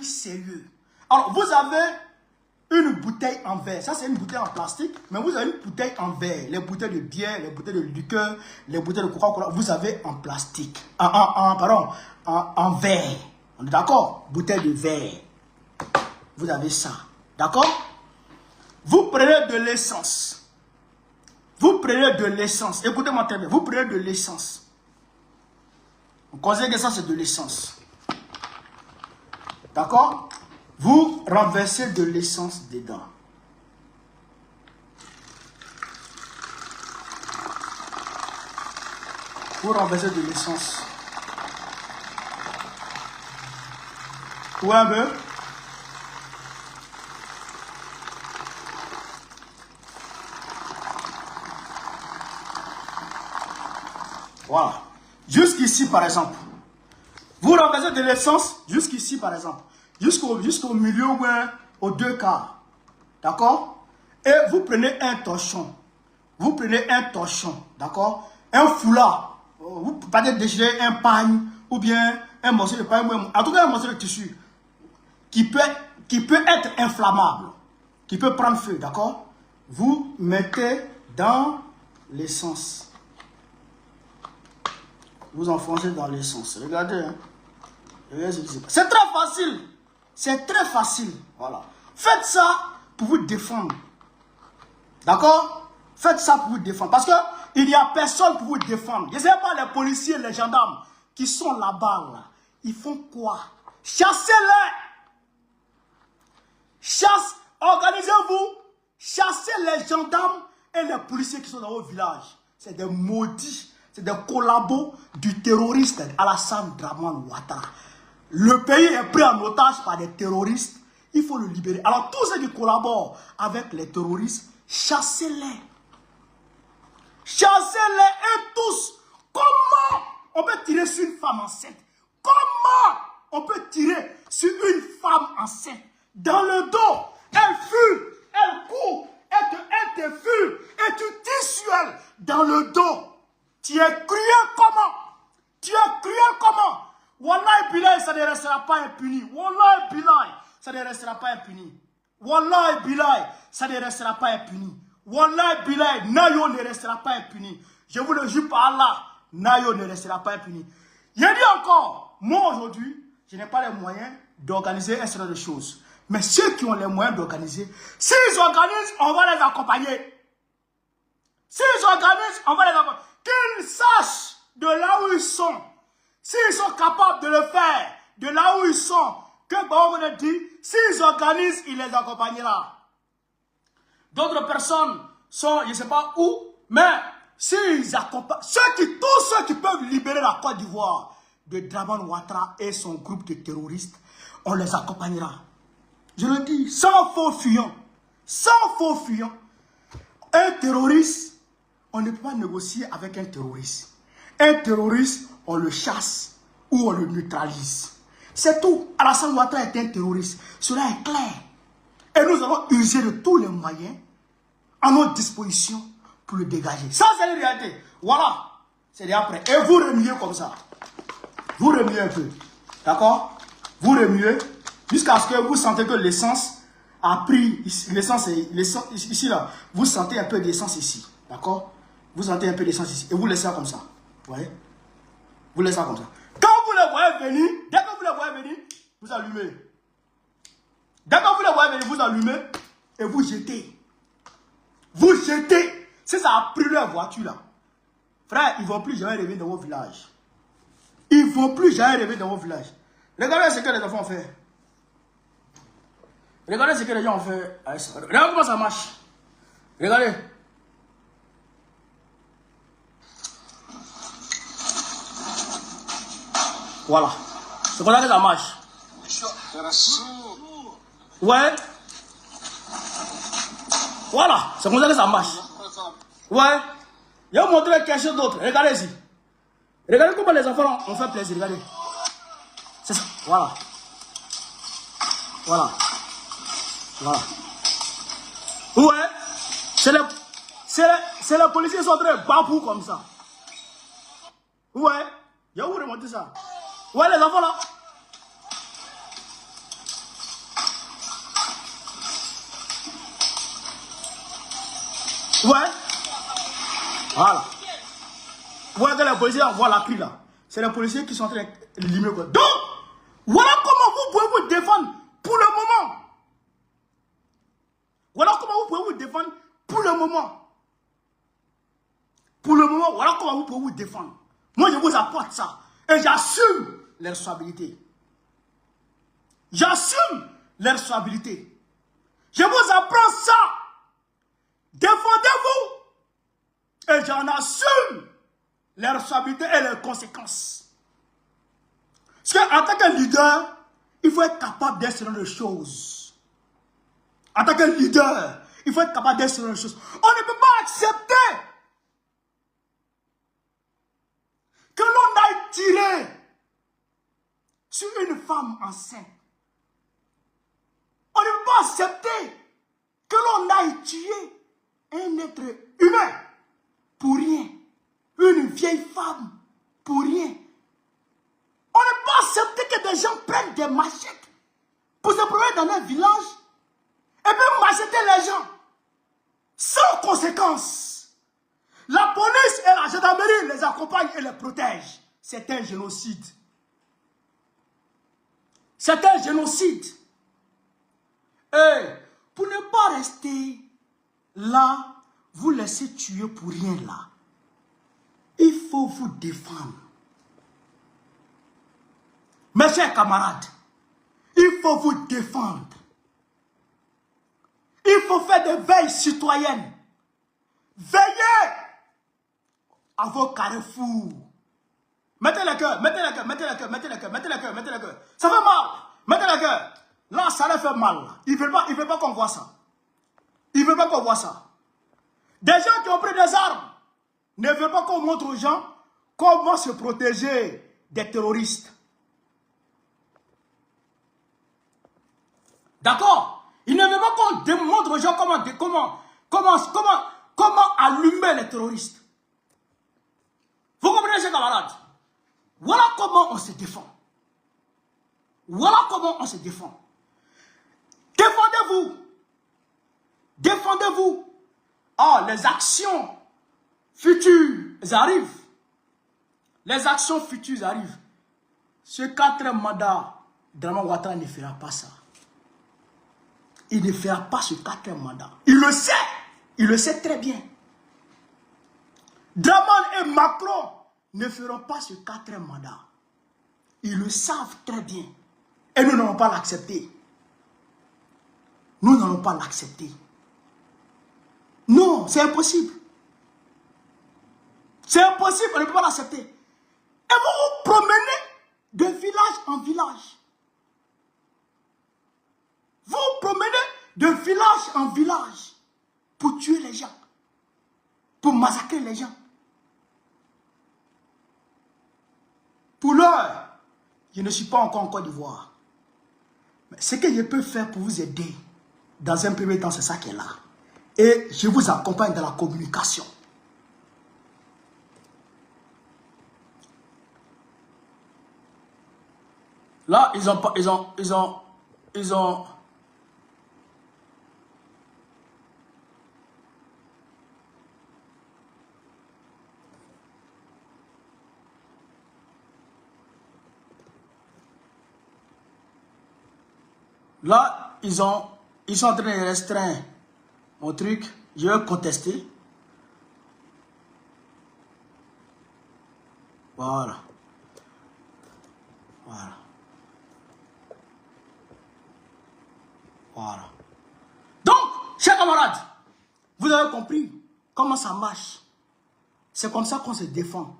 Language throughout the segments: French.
truc sérieux. Alors, vous avez une bouteille en verre. Ça, c'est une bouteille en plastique. Mais vous avez une bouteille en verre. Les bouteilles de bière, les bouteilles de liqueur, les bouteilles de Coca-Cola, vous avez en plastique. En verre. On est d'accord? Bouteille de verre. Vous avez ça. D'accord? Vous prenez de l'essence. Vous prenez de l'essence. Écoutez-moi très bien. Vous prenez de l'essence. On considère que ça, c'est de l'essence. D'accord? Vous renversez de l'essence dedans. Vous renversez de l'essence. Ouais, un peu. Voilà. Jusqu'ici, par exemple. Vous renversez de l'essence jusqu'ici, par exemple. Jusqu'au milieu ou aux deux quarts. D'accord? Et vous prenez un torchon. Vous prenez un torchon. D'accord? Un foulard. Vous pouvez déchirer un pagne ou bien un morceau de pagne. En tout cas, un morceau de tissu qui peut être inflammable. Qui peut prendre feu. D'accord? Vous mettez dans l'essence. Vous enfoncez dans l'essence. Regardez. Hein? C'est très facile. C'est très facile. Voilà. Faites ça pour vous défendre. D'accord? Faites ça pour vous défendre. Parce qu'il n'y a personne pour vous défendre. Je ne sais pas les policiers, les gendarmes qui sont là-bas. Là. Ils font quoi? Chassez-les. Organisez-vous. Chassez les gendarmes et les policiers qui sont dans vos villages. C'est des maudits. C'est des collabos du terroriste Alassane Dramane Ouattara. Le pays est pris en otage par des terroristes. Il faut le libérer. Alors tous ceux qui collaborent avec les terroristes, chassez-les. Chassez-les et tous. Comment on peut tirer sur une femme enceinte? Comment on peut tirer sur une femme enceinte? Dans le dos, elle fuit, elle court, elle te fuit et tu tires sur elle dans le dos. Tu es cruel comment? Tu es cruel comment? Wallahi Bilay, ça ne restera pas impuni. Wallahi Bilay, ça ne restera pas impuni. Wallahi Bilay, ça ne restera pas impuni. Wallahi Bilay, Nayo ne restera pas impuni. Je vous le jure par Allah, Nayo ne restera pas impuni. Je dis encore, moi aujourd'hui, je n'ai pas les moyens d'organiser un certain nombre de choses. Mais ceux qui ont les moyens d'organiser, s'ils organisent, on va les accompagner. S'ils organisent, on va les accompagner. Qu'ils sachent de là où ils sont. S'ils sont capables de le faire, de là où ils sont, que Baou nous dit, s'ils organisent, il les accompagnera. D'autres personnes sont, je ne sais pas où, mais s'ils accompagnent, tous ceux qui peuvent libérer la Côte d'Ivoire de Dramane Ouattara et son groupe de terroristes, on les accompagnera. Je le dis, sans faux fuyant. Sans faux fuyant. Un terroriste, on ne peut pas négocier avec un terroriste. Un terroriste, on le chasse ou on le neutralise. C'est tout. Alassane Ouattara est un terroriste. Cela est clair. Et nous allons user de tous les moyens à notre disposition pour le dégager. Ça, c'est la réalité. Voilà. C'est après. Et vous remuez comme ça. Vous remuez un peu. D'accord? Vous remuez jusqu'à ce que vous sentez que l'essence a pris. L'essence ici, là. Vous sentez un peu d'essence ici. D'accord? Vous sentez un peu d'essence ici. Et vous laissez ça comme ça. Vous voyez? Vous laissez ça comme ça. Quand vous les voyez venir, dès que vous les voyez venir, vous allumez. Dès que vous les voyez venir, vous allumez et vous jetez. Vous jetez. Si ça a pris leur voiture là, frère, ils ne vont plus jamais revenir dans vos villages. Ils ne vont plus jamais revenir dans vos villages. Regardez ce que les enfants ont fait. Regardez ce que les gens ont fait. Regardez comment ça marche. Regardez. Voilà. C'est comme ça que ça marche. Ouais. Voilà. C'est comme ça que ça marche. Ouais. Je vais vous montrer quelque chose d'autre. Regardez ici. Regardez comment les enfants ont fait plaisir. Regardez. C'est ça. Voilà. Voilà. Voilà. Ouais. C'est les policiers qui sont très babou comme ça. Ouais. Je vais vous remonter ça. Ouais, les enfants là. Ouais. Voilà. Vous voyez que les policiers envoient la cri là. C'est les policiers qui sont en train de limer. Donc, voilà comment vous pouvez vous défendre pour le moment. Voilà comment vous pouvez vous défendre pour le moment. Pour le moment, voilà comment vous pouvez vous défendre. Moi, je vous apporte ça. Et j'assume les responsabilités. J'assume les responsabilités. Je vous apprends ça. Défendez-vous. Et j'en assume les responsabilités et les conséquences. Parce qu'en tant que leader, il faut être capable d'être sur les choses. En tant que leader, il faut être capable d'être sur les choses. On ne peut pas accepter que l'on aille tirer sur une femme enceinte. On ne peut pas accepter que l'on aille tuer un être humain pour rien. Une vieille femme pour rien. On ne peut pas accepter que des gens prennent des machettes pour se promener dans un village et puis macheter les gens sans conséquence. La police et la gendarmerie les accompagnent et les protègent. C'est un génocide. C'est un génocide. Et pour ne pas rester là, vous laissez tuer pour rien là. Il faut vous défendre. Mes chers camarades, il faut vous défendre. Il faut faire des veilles citoyennes. Veillez à vos carrefours. Mettez le cœur, mettez le cœur, mettez le cœur, mettez le cœur, mettez le cœur, mettez le cœur. Ça fait mal. Mettez le cœur. Là, ça leur fait mal. Ils ne veulent pas qu'on voit ça. Ils ne veulent pas qu'on voit ça. Des gens qui ont pris des armes ne veulent pas qu'on montre aux gens comment se protéger des terroristes. D'accord? Ils ne veulent pas qu'on montre aux gens comment allumer les terroristes. Vous comprenez, chers camarades? Voilà comment on se défend. Voilà comment on se défend. Défendez-vous. Défendez-vous. Oh, les actions futures arrivent. Les actions futures arrivent. Ce 4e mandat, Draman Ouattara ne fera pas ça. Il ne fera pas ce 4e mandat. Il le sait. Il le sait très bien. Draman et Macron ne feront pas ce 4e mandat. Ils le savent très bien. Et nous n'allons pas l'accepter. Nous n'allons pas l'accepter. Non, c'est impossible. C'est impossible, on ne peut pas l'accepter. Et vous vous promenez de village en village. Vous vous promenez de village en village pour tuer les gens, pour massacrer les gens. Pour l'heure, je ne suis pas encore en Côte d'Ivoire. Mais ce que je peux faire pour vous aider, dans un premier temps, c'est ça qui est là. Et je vous accompagne dans la communication. Là, ils ont là, ils sont en train de restreindre mon truc. Je vais contester. Voilà. Voilà. Voilà. Donc, chers camarades, vous avez compris comment ça marche. C'est comme ça qu'on se défend.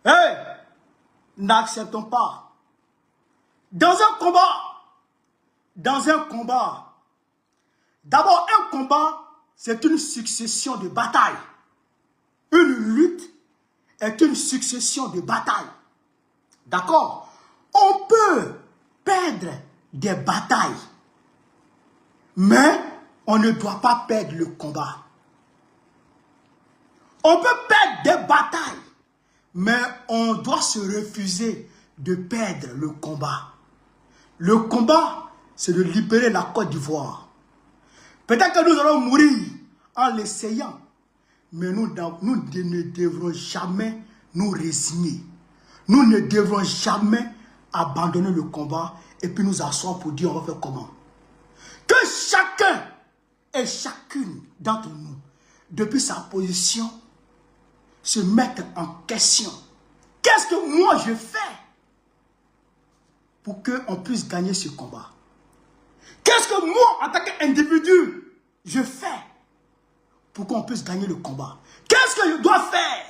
Hey, n'acceptons pas. Dans un combat, d'abord un combat, c'est une succession de batailles. Une lutte est une succession de batailles. D'accord? On peut perdre des batailles, mais on ne doit pas perdre le combat. On peut perdre des batailles, mais on doit se refuser de perdre le combat. Le combat, c'est de libérer la Côte d'Ivoire. Peut-être que nous allons mourir en l'essayant. Mais nous ne devrons jamais nous résigner. Nous ne devrons jamais abandonner le combat et puis nous asseoir pour dire on va faire comment. Que chacun et chacune d'entre nous, depuis sa position, se mette en question. Qu'est-ce que moi je fais pour qu'on puisse gagner ce combat? Qu'est-ce que moi, en tant qu'individu, je fais pour qu'on puisse gagner le combat? Qu'est-ce que je dois faire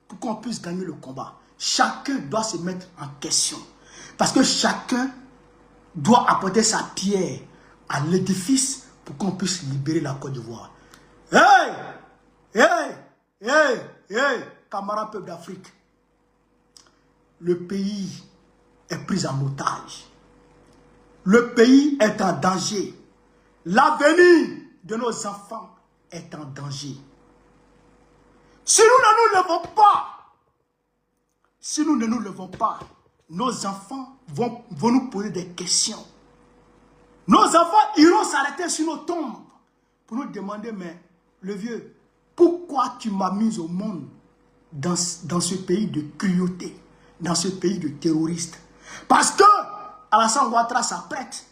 pour qu'on puisse gagner le combat? Chacun doit se mettre en question. Parce que chacun doit apporter sa pierre à l'édifice pour qu'on puisse libérer la Côte d'Ivoire. Hey! Hey! Hey! Hey! Camarades peuple d'Afrique, le pays est pris en otage. Le pays est en danger. L'avenir de nos enfants est en danger. Si nous ne nous levons pas, nos enfants vont nous poser des questions. Nos enfants iront s'arrêter sur nos tombes pour nous demander, mais le vieux, pourquoi tu m'as mis au monde dans ce pays de cruauté, dans ce pays de terroristes? Parce que Alassane Ouattara s'apprête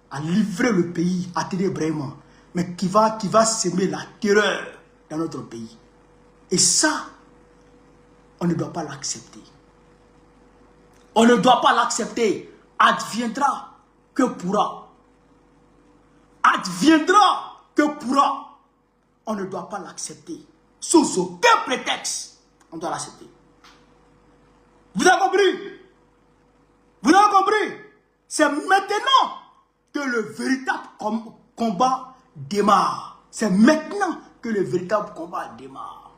à livrer le pays à Ténébraiement, mais qui va semer la terreur dans notre pays. Et ça, on ne doit pas l'accepter. On ne doit pas l'accepter. Adviendra que pourra. Adviendra que pourra. On ne doit pas l'accepter. Sous aucun prétexte, on doit l'accepter. Vous avez compris? Vous avez compris? C'est maintenant que le véritable combat démarre. C'est maintenant que le véritable combat démarre.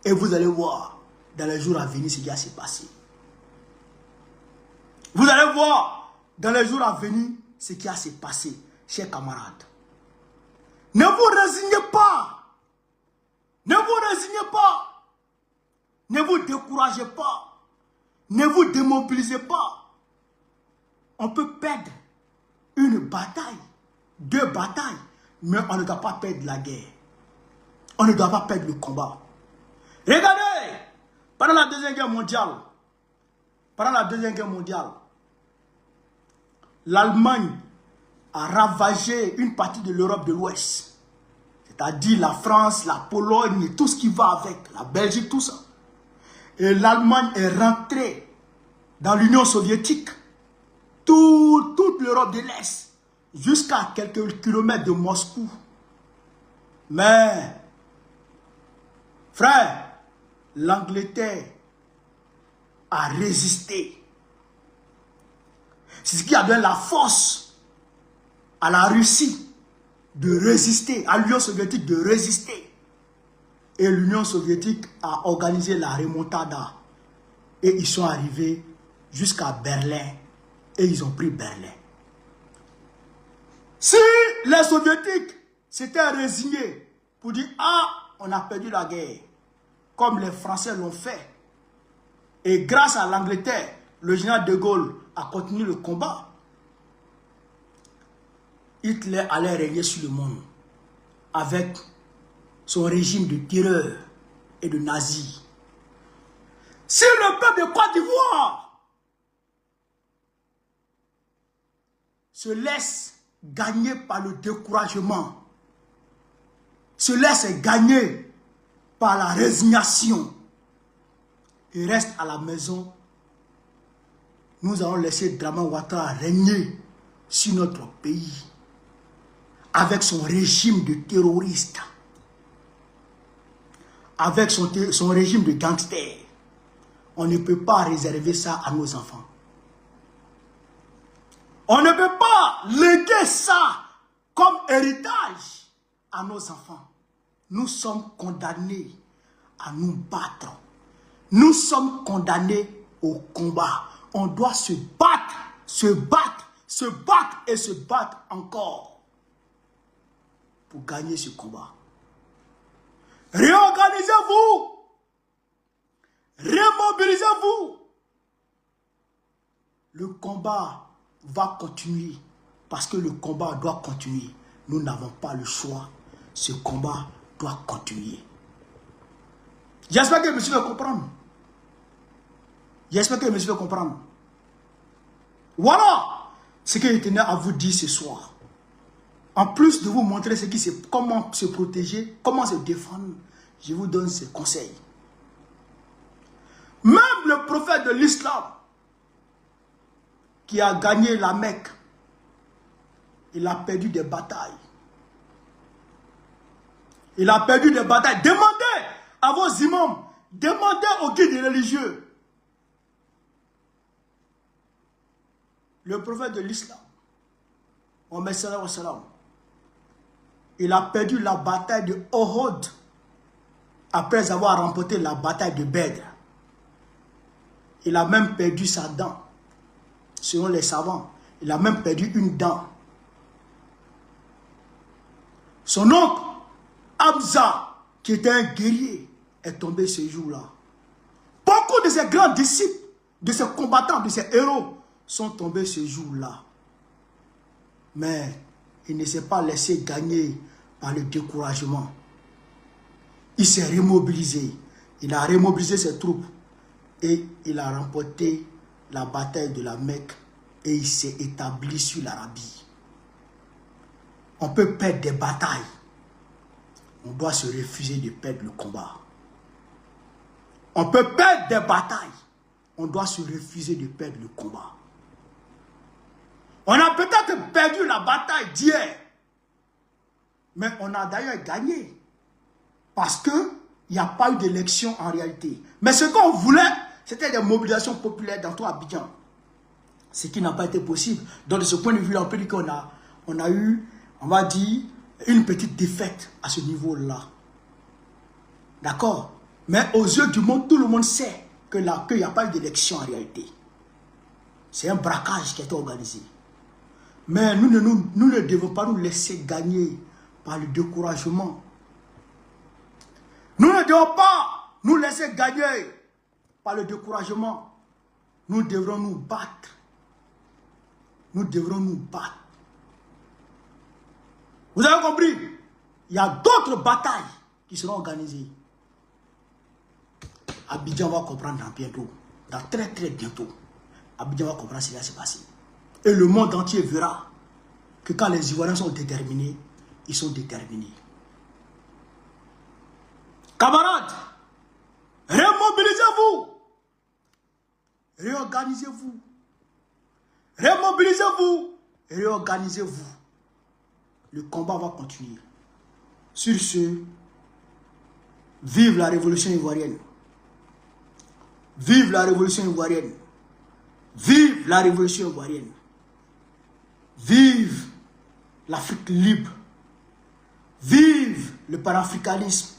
Et vous allez voir dans les jours à venir ce qui va se passer. Vous allez voir dans les jours à venir ce qui va se passer, chers camarades. Ne vous résignez pas. Ne vous résignez pas. Ne vous découragez pas. Ne vous démobilisez pas. On peut perdre une bataille, 2 batailles, mais on ne doit pas perdre la guerre. On ne doit pas perdre le combat. Regardez, pendant la Deuxième Guerre mondiale, l'Allemagne a ravagé une partie de l'Europe de l'Ouest. C'est-à-dire la France, la Pologne et tout ce qui va avec, la Belgique, tout ça. Et l'Allemagne est rentrée dans l'Union soviétique. Toute l'Europe de l'Est, jusqu'à quelques kilomètres de Moscou. Mais, frère, l'Angleterre a résisté. C'est ce qui a donné la force à la Russie de résister, à l'Union soviétique de résister. Et l'Union soviétique a organisé la remontada. Et ils sont arrivés jusqu'à Berlin. Et ils ont pris Berlin. Si les soviétiques s'étaient résignés pour dire « Ah, on a perdu la guerre », comme les Français l'ont fait, et grâce à l'Angleterre, le général de Gaulle a continué le combat, Hitler allait régner sur le monde avec son régime de terreur et de nazis. Si le peuple de Côte d'Ivoire se laisse gagner par le découragement, se laisse gagner par la résignation et reste à la maison, nous allons laisser Dramane Ouattara régner sur notre pays avec son régime de terroristes, avec son régime de gangsters. On ne peut pas réserver ça à nos enfants. On ne peut pas léguer ça comme héritage à nos enfants. Nous sommes condamnés à nous battre. Nous sommes condamnés au combat. On doit se battre, se battre, se battre et se battre encore pour gagner ce combat. Réorganisez-vous. Remobilisez-vous. Le combat va continuer parce que le combat doit continuer. Nous n'avons pas le choix. Ce combat doit continuer. J'espère que monsieur va comprendre. J'espère que monsieur va comprendre. Voilà ce que je tenais à vous dire ce soir. En plus de vous montrer comment se protéger, comment se défendre, je vous donne ces conseils. Même le prophète de l'islam qui a gagné la Mecque, il a perdu des batailles. Il a perdu des batailles. Demandez à vos imams, demandez aux guides religieux. Le prophète de l'islam, Mohammed sallallahu alayhi wa sallam, il a perdu la bataille de Uhud après avoir remporté la bataille de Badr. Il a même perdu sa dent. Selon les savants, il a même perdu une dent. Son oncle, Hamza, qui était un guerrier, est tombé ce jour-là. Beaucoup de ses grands disciples, de ses combattants, de ses héros, sont tombés ce jour-là. Mais il ne s'est pas laissé gagner par le découragement. Il s'est remobilisé. Il a remobilisé ses troupes et il a remporté la bataille de la Mecque et il s'est établi sur l'Arabie. On peut perdre des batailles. On doit se refuser de perdre le combat. On peut perdre des batailles. On doit se refuser de perdre le combat. On a peut-être perdu la bataille d'hier, mais on a d'ailleurs gagné. Parce qu'il n'y a pas eu d'élection en réalité. Mais ce qu'on voulait, c'était des mobilisations populaires dans tout Abidjan. Ce qui n'a pas été possible. Donc de ce point de vue, on peut dire qu'on a eu, on va dire, une petite défaite à ce niveau-là. D'accord? Mais aux yeux du monde, tout le monde sait qu'il n'y a pas eu d'élection en réalité. C'est un braquage qui a été organisé. Mais nous ne devons pas nous laisser gagner par le découragement. Nous ne devons pas nous laisser gagner par le découragement. Nous devrons nous battre. Nous devrons nous battre. Vous avez compris? Il y a d'autres batailles qui seront organisées. Abidjan va comprendre dans bientôt. Dans très bientôt. Abidjan va comprendre ce qui va se passer. Et le monde entier verra que quand les Ivoiriens sont déterminés, ils sont déterminés. Camarades, remobilisez-vous. Réorganisez-vous. Remobilisez-vous. Réorganisez-vous. Le combat va continuer. Sur ce, vive la révolution ivoirienne. Vive la révolution ivoirienne. Vive la révolution ivoirienne. Vive l'Afrique libre. Vive le panafricanisme.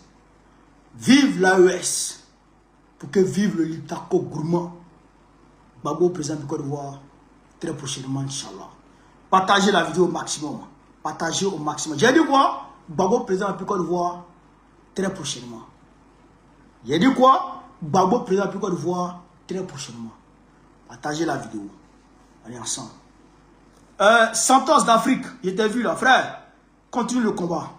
Vive l'AES. Pour que vive le Liptako gourmand. Gbagbo, président du Côte d'Ivoire, très prochainement, Inch'Allah. Partagez la vidéo au maximum. Partagez au maximum. J'ai dit quoi? Gbagbo, président du Côte d'Ivoire, très prochainement. J'ai dit quoi? Gbagbo, président du Côte d'Ivoire, très prochainement. Partagez la vidéo. Allez ensemble. Santos d'Afrique, je t'ai vu là, frère. Continue le combat.